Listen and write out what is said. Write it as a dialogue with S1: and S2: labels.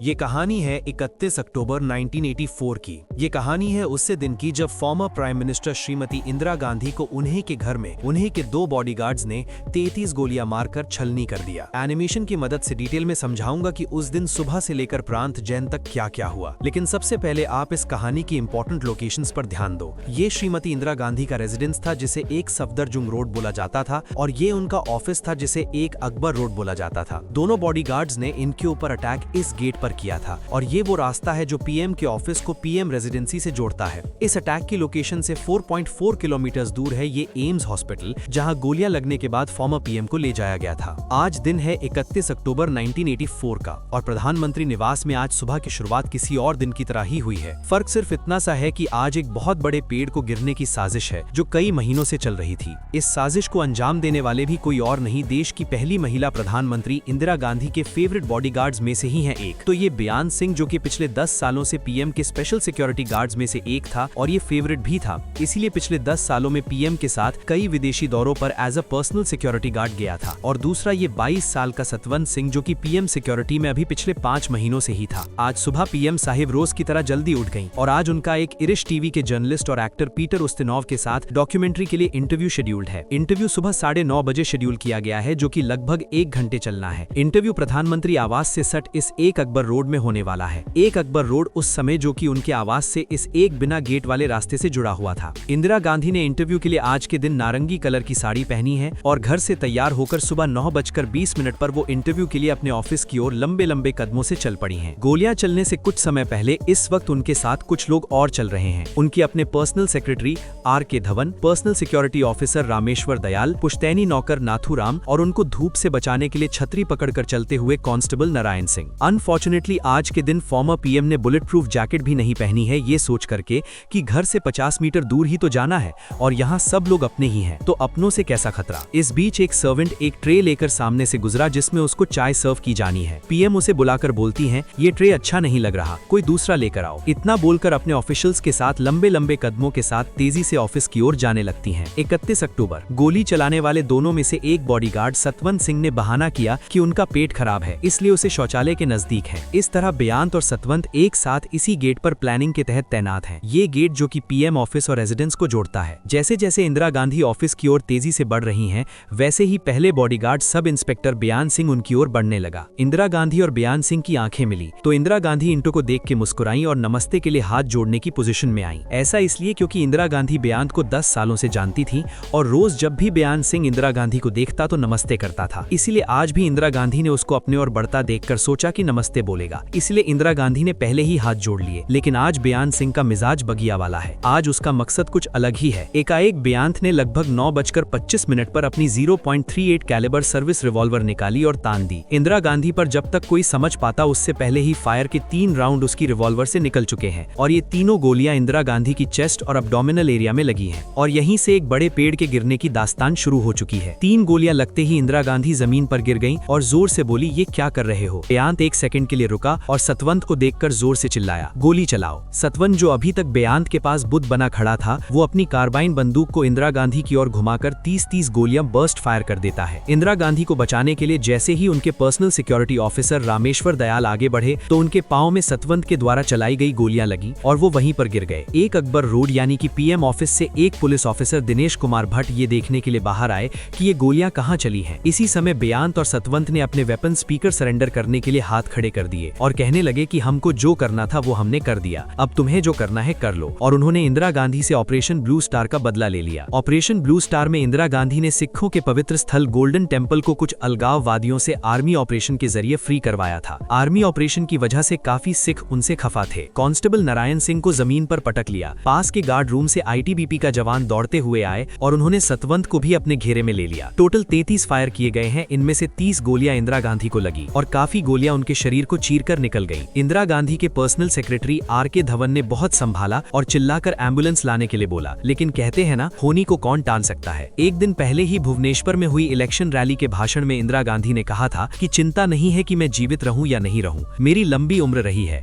S1: ये कहानी है 31 अक्टूबर 1984 की। ये कहानी है उससे दिन की जब former prime minister Shrimati Indira Gandhi को उन्हीं के घर में उन्हीं के 2 बॉडीगार्ड्स ने 33 गोलियां मारकर छलनी कर दिया। एनिमेशन की मदद से डिटेल में समझाऊंगा कि उस दिन सुबह से लेकर प्रांत जैन तक क्या क्या हुआ, लेकिन सबसे पहले आप इस कहानी की इंपॉर्टेंट लोकेशंस पर ध्यान दो। ये श्रीमती इंदिरा गांधी का रेजिडेंस था जिसे एक सफदरजंग रोड बोला जाता था, और ये उनका ऑफिस था जिसे एक अकबर रोड बोला जाता था। दोनों बॉडीगार्ड्स ने इनके ऊपर अटैक इस गेट पर किया था, और ये वो रास्ता है जो पीएम के ऑफिस को पीएम रेजिडेंसी से जोड़ता है। इस अटैक की लोकेशन से 4.4 किलोमीटर दूर है ये एम्स हॉस्पिटल, जहां गोलियां लगने के बाद फॉर्मर पीएम को ले जाया गया था। आज दिन है 31 अक्टूबर 1984 का, और प्रधानमंत्री निवास में आज सुबह की शुरुआत किसी और दिन की तरह ही हुई है। फर्क सिर्फ इतना सा है कि आज एक बहुत बड़े पेड़ को गिरने की साजिश है जो कई महीनों से चल रही थी। इस साजिश को अंजाम देने वाले भी कोई और नहीं, देश की पहली महिला प्रधानमंत्री इंदिरा गांधी के फेवरेट बॉडीगार्ड्स में से ही हैं एक। तो ये बेयान सिंह, जो कि पिछले 10 सालों से पीएम के स्पेशल सिक्योरिटी गार्ड्स में से एक था, और ये फेवरेट भी था, इसीलिए पिछले 10 सालों में पीएम के साथ कई विदेशी दौरों पर as a personal security guard गया था। और दूसरा ये 22 साल का सतवंत सिंह, जो कि पीएम सिक्योरिटी में अभी पिछले 5 महीनों से ही था। आज सुबह पीएम साहिब रोज की तरह जल्दी उठ गईं, और आज उनका एक इरिश टीवी के जर्नलिस्ट और एक्टर पीटर उस्तिनोव के साथ डॉक्यूमेंट्री के लिए इंटरव्यू शेड्यूल्ड है। इंटरव्यू सुबह 9:30 बजे शेड्यूल किया गया है, जो कि लगभग 1 घंटे चलना है। इंटरव्यू प्रधानमंत्री आवास से सट इस एक अकबर रोड में होने वाला है। एक अकबर रोड उस समय जो कि उनके आवास से इस एक बिना गेट वाले रास्ते से जुड़ा हुआ था। इंदिरा गांधी ने इंटरव्यू के लिए आज के दिन नारंगी कलर की साड़ी पहनी है, और घर से तैयार होकर सुबह 9:20 पर वो इंटरव्यू के लिए अपने ऑफिस की ओर लंबे लंबे कदमों से चल पड़ी हैं। गोलियां चलने से कुछ समय पहले इस वक्त उनके साथ कुछ लोग और चल रहे हैं। उनके अपने personal secretary R.K. Dhawan, personal security officer Rameshwar Dayal, पुश्तैनी नौकर नाथूराम, और उनको धूप से बचाने के लिए छतरी पकड़कर चलते हुए कांस्टेबल नारायण सिंह। अनफॉर्चुनेटली आज के दिन फॉर्मर पीएम ने बुलेट प्रूफ जैकेट भी नहीं पहनी है, ये सोच करके कि घर से 50 मीटर दूर ही तो जाना है और यहाँ सब लोग अपने ही हैं, तो अपनों से कैसा खतरा। इस बीच एक सर्वेंट एक ट्रे लेकर सामने से गुजरा जिसमें उसको चाय सर्व की जानी है। पीएम उसे बुलाकर बोलती हैं, ये ट्रे अच्छा नहीं लग रहा, कोई दूसरा लेकर आओ। इतना बोलकर अपने ऑफिशियल्स के साथ लंबे लंबे कदमों के साथ तेजी से ऑफिस की ओर जाने लगती हैं। 31 अक्टूबर गोली चलाने वाले दोनों में से एक बॉडीगार्ड सतवंत सिंह ने बहाना किया कि उनका पेट खराब है, इसलिए उसे शौचालय के नजदीक है। इस तरह बेयांत और सतवंत एक साथ इसी गेट पर प्लानिंग के तहत तैनात हैं। ये गेट जो कि पीएम ऑफिस और रेजिडेंस को जोड़ता है। जैसे जैसे इंदिरा गांधी ऑफिस की ओर तेजी से बढ़ रही हैं, वैसे ही पहले बॉडीगार्ड सब इंस्पेक्टर बेयान सिंह उनकी ओर बढ़ने लगा। इंदिरा गांधी और बेयान सिंह की आंखें मिली तो इंदिरा गांधी इंटो को देख के मुस्कुराई और नमस्ते के लिए हाथ जोड़ने की पोजीशन में आई। ऐसा इसलिए क्योंकि इंदिरा गांधी बेयांत को 10 सालों से जानती थी, और रोज जब भी बेयान सिंह इंदिरा गांधी को देखता तो नमस्ते करता था। इसीलिए आज भी इंदिरा गांधी ने उसको अपने ओर बढ़ता देखकर सोचा कि नमस्ते बोलेगा, इसलिए इंदिरा गांधी ने पहले ही हाथ जोड़ लिए। लेकिन आज बेयान सिंह का मिजाज बगिया वाला है। आज उसका मकसद कुछ अलग ही है। एकाएक बेयांत ने लगभग 9:25 पर अपनी 0.38 कैलिबर सर्विस रिवॉल्वर निकाली और तान दी। इंदिरा गांधी पर जब तक कोई समझ पाता उससे पहले ही फायर के 3 राउंड उसकी रिवॉल्वर से निकल चुके हैं, और ये तीनों गोलियां इंदिरा गांधी की चेस्ट और अब्डोमिनल एरिया में लगी हैं, और यहीं से एक बड़े पेड़ के गिरने की दास्तान शुरू हो चुकी है। 3 गोलियां लगते ही इंदिरा गांधी जमीन पर गिर गईं और जोर से बोली, ये क्या कर रहे हो। बेयांत 1 सेकंड के लिए रुका और सतवंत को देखकर जोर से चिल्लाया, गोली चलाओ। सतवंत, जो अभी तक बेयांत के पास बुत बना खड़ा था, वो अपनी कार्बाइन बंदूक को इंदिरा गांधी की ओर घुमाकर 30 गोलियां बर्स्ट फायर कर देता है। इंदिरा गांधी को बचाने के लिए जैसे ही उनके personal security officer Rameshwar Dayal आगे बढ़े तो उनके पांव में सतवंत के द्वारा चलाई गई गोलियां लगी और वो वहीं पर गिर गए। एक अकबर रोड यानी कि पीएम ऑफिस से एक पुलिस ऑफिसर दिनेश कुमार भट्ट ये देखने के लिए बाहर आए कि ये गोलियां कहां चली हैं। इसी समय बेयांत और सतवंत ने अपने वेपन स्पीकर सरेंडर करने के लिए हाथ खड़े कर दिए और कहने लगे कि हमको जो करना था वो हमने कर दिया, अब तुम्हें जो करना है कर लो। और उन्होंने इंदिरा गांधी से ऑपरेशन ब्लू स्टार का बदला ले लिया। ऑपरेशन ब्लू स्टार में इंदिरा गांधी ने सिखों के पवित्र स्थल गोल्डन टेम्पल को कुछ अलगाववादियों से आर्मी ऑपरेशन के जरिए फ्री करवाया था। आर्मी ऑपरेशन की वजह से काफी सिख उनसे खफा थे। कांस्टेबल नारायण सिंह को जमीन पर पटक लिया। पास के गार्ड रूम से आईटीबीपी का जवान दौड़ते हुए आए और उन्होंने सतवंत को भी अपने घेरे में ले लिया। टोटल 33 फायर किए गए हैं, इनमें से 30 गोलियां इंदिरा गांधी को लगी और काफी गोलियां उनके शरीर को चीरकर निकल गई। इंदिरा गांधी के पर्सनल सेक्रेटरी R.K. धवन ने बहुत संभाला और चिल्लाकर एम्बुलेंस लाने के लिए बोला, लेकिन कहते हैं ना, होनी को कौन टाल सकता है। एक दिन पहले ही भुवनेश्वर में हुई इलेक्शन रैली के भाषण में इंदिरा गांधी ने कहा था कि चिंता नहीं है कि मैं जीवित रहूं या नहीं रहूं, मेरी लंबी उम्र रही है,